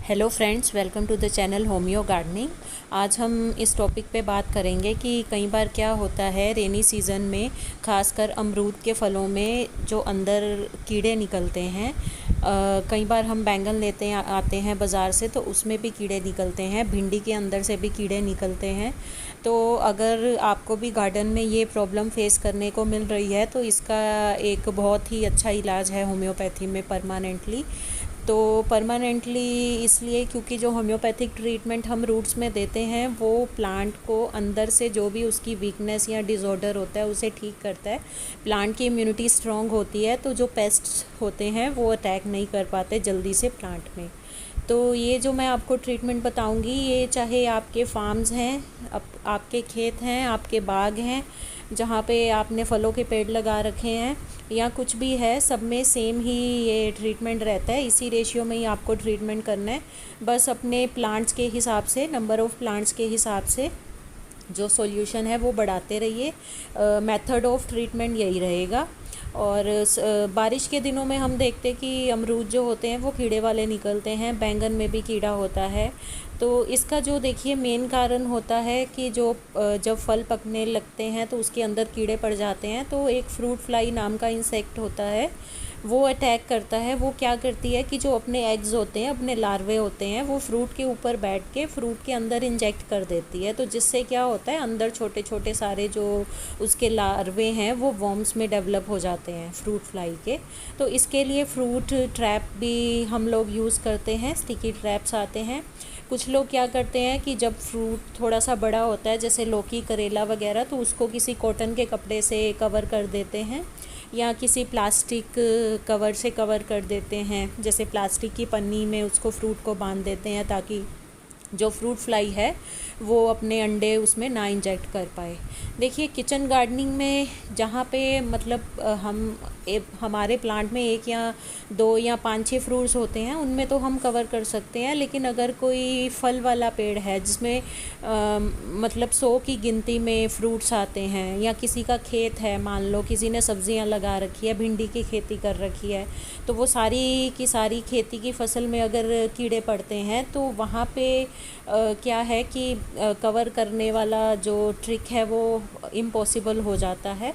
Hello friends, welcome to the channel homeo gardening. आज हम इस टॉपिक पे बात करेंगे कि कई बार क्या होता है रेनी सीज़न में, खासकर अमरूद के फलों में जो अंदर कीड़े निकलते हैं। कई बार हम बैंगन लेते हैं आते हैं बाज़ार से, तो उसमें भी कीड़े निकलते हैं, भिंडी के अंदर से भी कीड़े निकलते हैं। तो अगर आपको भी गार्डन में ये प्रॉब्लम फेस करने को मिल रही है तो इसका एक बहुत ही अच्छा इलाज है होम्योपैथी में परमानेंटली। तो परमानेंटली इसलिए क्योंकि जो होम्योपैथिक ट्रीटमेंट हम रूट्स में देते हैं वो प्लांट को अंदर से जो भी उसकी वीकनेस या डिसऑर्डर होता है उसे ठीक करता है। प्लांट की इम्यूनिटी स्ट्रॉन्ग होती है, तो जो पेस्ट्स होते हैं वो अटैक नहीं कर पाते जल्दी से प्लांट में। तो ये जो मैं आपको ट्रीटमेंट बताऊंगी, ये चाहे आपके फार्म्स हैं, आपके खेत हैं, आपके बाग हैं जहाँ पे आपने फलों के पेड़ लगा रखे हैं, या कुछ भी है, सब में सेम ही ये ट्रीटमेंट रहता है। इसी रेशियो में ही आपको ट्रीटमेंट करना है। बस अपने प्लांट्स के हिसाब से, नंबर ऑफ़ प्लांट्स के हिसाब से जो सॉल्यूशन है वो बढ़ाते रहिए। मेथड ऑफ ट्रीटमेंट यही रहेगा। और बारिश के दिनों में हम देखते कि अमरूद जो होते हैं वो कीड़े वाले निकलते हैं, बैंगन में भी कीड़ा होता है। तो इसका जो देखिए मेन कारण होता है कि जो जब फल पकने लगते हैं तो उसके अंदर कीड़े पड़ जाते हैं। तो एक फ्रूट फ्लाई नाम का इंसेक्ट होता है, वो अटैक करता है। वो क्या करती है कि जो अपने एग्स होते हैं, अपने लार्वे होते हैं, वो फ्रूट के ऊपर बैठ के फ्रूट के अंदर इंजेक्ट कर देती है। तो जिससे क्या होता है, अंदर छोटे छोटे सारे जो उसके लार्वे हैं वो वॉर्म्स में डेवलप हो जाते हैं फ्रूट फ्लाई के। तो इसके लिए फ्रूट ट्रैप भी हम लोग यूज़ करते हैं, स्टिकी ट्रैप्स आते हैं। कुछ लोग क्या करते हैं कि जब फ्रूट थोड़ा सा बड़ा होता है, जैसे लौकी, करेला वगैरह, तो उसको किसी कॉटन के कपड़े से कवर कर देते हैं या किसी प्लास्टिक कवर से कवर कर देते हैं। जैसे प्लास्टिक की पन्नी में उसको फ्रूट को बांध देते हैं ताकि जो फ्रूट फ्लाई है वो अपने अंडे उसमें ना इंजेक्ट कर पाए। देखिए किचन गार्डनिंग में जहाँ पे मतलब हमारे प्लांट में एक या दो या 5-6 फ्रूट्स होते हैं, उनमें तो हम कवर कर सकते हैं। लेकिन अगर कोई फल वाला पेड़ है जिसमें मतलब 100 की गिनती में फ्रूट्स आते हैं, या किसी का खेत है, मान लो किसी ने सब्जियां लगा रखी है, भिंडी की खेती कर रखी है, तो वो सारी की सारी खेती की फसल में अगर कीड़े पड़ते हैं तो वहाँ पे क्या है कि कवर करने वाला जो ट्रिक है वो इम्पॉसिबल हो जाता है।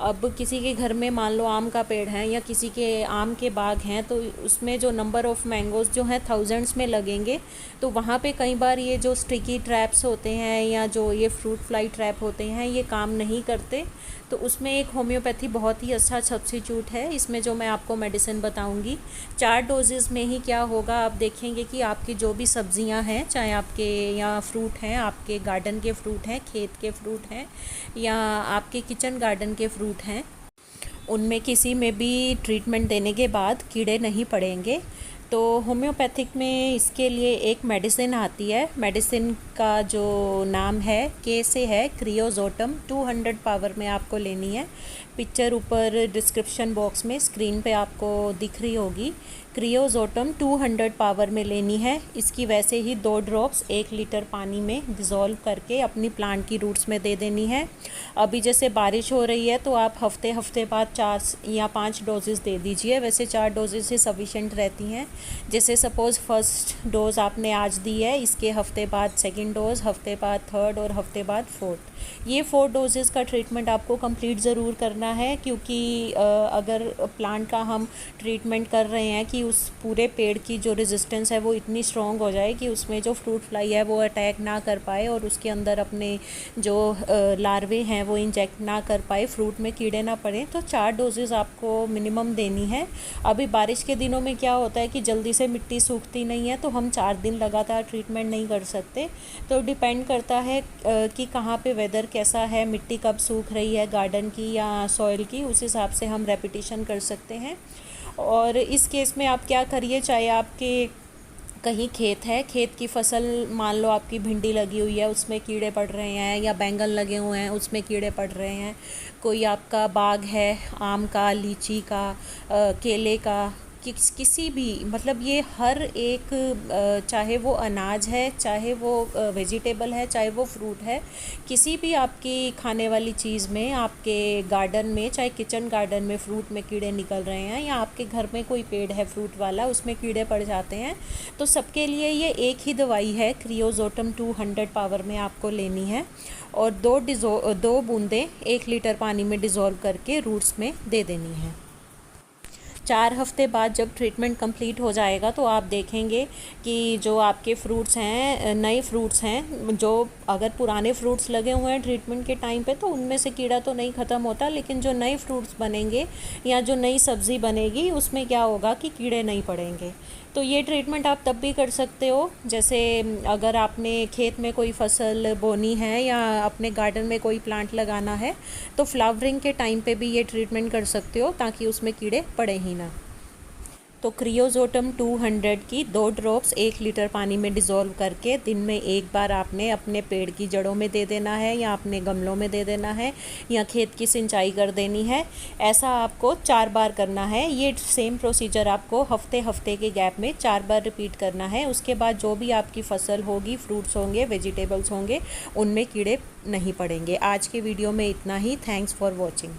अब किसी के घर में मान लो आम का पेड़ है या किसी के आम के बाग हैं, तो उसमें जो नंबर ऑफ़ मैंगोज़ जो हैं थाउजेंड्स में लगेंगे। तो वहाँ पे कई बार ये जो स्टिकी ट्रैप्स होते हैं या जो ये फ्रूट फ्लाई ट्रैप होते हैं ये काम नहीं करते। तो उसमें एक होम्योपैथी बहुत ही अच्छा सब्स्टिट्यूट है। इसमें जो मैं आपको मेडिसिन बताऊंगी, 4 डोजेज़ में ही क्या होगा, आप देखेंगे कि आपकी जो भी सब्जियां हैं, चाहे आपके या फ्रूट हैं, आपके गार्डन के फ्रूट हैं, खेत के फ्रूट हैं, या आपके किचन गार्डन के फ्रूट हैं, उनमें किसी में भी ट्रीटमेंट देने के बाद कीड़े नहीं पड़ेंगे। तो होम्योपैथिक में इसके लिए एक मेडिसिन आती है। मेडिसिन का जो नाम है, के से है, क्रियोजोटम। 200 पावर में आपको लेनी है। पिक्चर ऊपर डिस्क्रिप्शन बॉक्स में स्क्रीन पे आपको दिख रही होगी। क्रियोजोटम 200 पावर में लेनी है। इसकी वैसे ही 2 ड्रॉप्स 1 लीटर पानी में डिज़ोल्व करके अपनी प्लांट की रूट्स में दे देनी है। अभी जैसे बारिश हो रही है तो आप हफ्ते बाद 4 या 5 डोजेज़ दे दीजिए। वैसे 4 डोजेज़ ही सफिशेंट रहती हैं। जैसे सपोज़ फर्स्ट डोज़ आपने आज दी है, इसके हफ्ते बाद सेकंड डोज़, हफ्ते बाद थर्ड और हफ्ते बाद फोर्थ। ये 4 डोजेज़ का ट्रीटमेंट आपको कंप्लीट ज़रूर करना है, क्योंकि अगर प्लांट का हम ट्रीटमेंट कर रहे हैं कि उस पूरे पेड़ की जो रेजिस्टेंस है वो इतनी स्ट्रॉन्ग हो जाए कि उसमें जो फ्रूट फ्लाई है वो अटैक ना कर पाए और उसके अंदर अपने जो लार्वे हैं वो इंजेक्ट ना कर पाए, फ्रूट में कीड़े ना पड़े, तो 4 डोजेज़ आपको मिनिमम देनी है। अभी बारिश के दिनों में क्या होता है कि जल्दी से मिट्टी सूखती नहीं है, तो हम 4 दिन लगातार ट्रीटमेंट नहीं कर सकते। तो डिपेंड करता है कि कहाँ पे वेदर कैसा है, मिट्टी कब सूख रही है गार्डन की या सॉइल की, उस हिसाब से हम रेपिटेशन कर सकते हैं। और इस केस में आप क्या करिए, चाहे आपके कहीं खेत है, खेत की फसल, मान लो आपकी भिंडी लगी हुई है, उसमें कीड़े पड़ रहे हैं, या बैंगन लगे हुए हैं उसमें कीड़े पड़ रहे हैं, कोई आपका बाग है आम का, लीची का, केले का, किसी भी मतलब ये हर एक चाहे वो अनाज है, चाहे वो वेजिटेबल है, चाहे वो फ्रूट है, किसी भी आपकी खाने वाली चीज़ में, आपके गार्डन में, चाहे किचन गार्डन में फ्रूट में कीड़े निकल रहे हैं या आपके घर में कोई पेड़ है फ्रूट वाला उसमें कीड़े पड़ जाते हैं, तो सबके लिए ये एक ही दवाई है, क्रियोजोटम 200 पावर में आपको लेनी है और 2 बूंदें 1 लीटर पानी में डिज़ोल्व करके रूट्स में दे देनी है। 4 हफ्ते बाद जब ट्रीटमेंट कंप्लीट हो जाएगा तो आप देखेंगे कि जो आपके फ्रूट्स हैं, नए फ्रूट्स हैं, जो अगर पुराने फ्रूट्स लगे हुए हैं ट्रीटमेंट के टाइम पे तो उनमें से कीड़ा तो नहीं ख़त्म होता, लेकिन जो नए फ्रूट्स बनेंगे या जो नई सब्ज़ी बनेगी उसमें क्या होगा कि कीड़े नहीं पड़ेंगे। तो ये ट्रीटमेंट आप तब भी कर सकते हो, जैसे अगर आपने खेत में कोई फसल बोनी है या अपने गार्डन में कोई प्लांट लगाना है तो फ्लावरिंग के टाइम पे भी ये ट्रीटमेंट कर सकते हो ताकि उसमें कीड़े पड़े ही ना। तो क्रियोजोटम 200 की 2 ड्रॉप्स 1 लीटर पानी में डिज़ोल्व करके दिन में एक बार आपने अपने पेड़ की जड़ों में दे देना है या अपने गमलों में दे देना है या खेत की सिंचाई कर देनी है। ऐसा आपको 4 बार करना है। ये सेम प्रोसीजर आपको हफ्ते के गैप में 4 बार रिपीट करना है। उसके बाद जो भी आपकी फसल होगी, फ्रूट्स होंगे, वेजिटेबल्स होंगे, उनमें कीड़े नहीं पड़ेंगे। आज के वीडियो में इतना ही। Thanks for watching.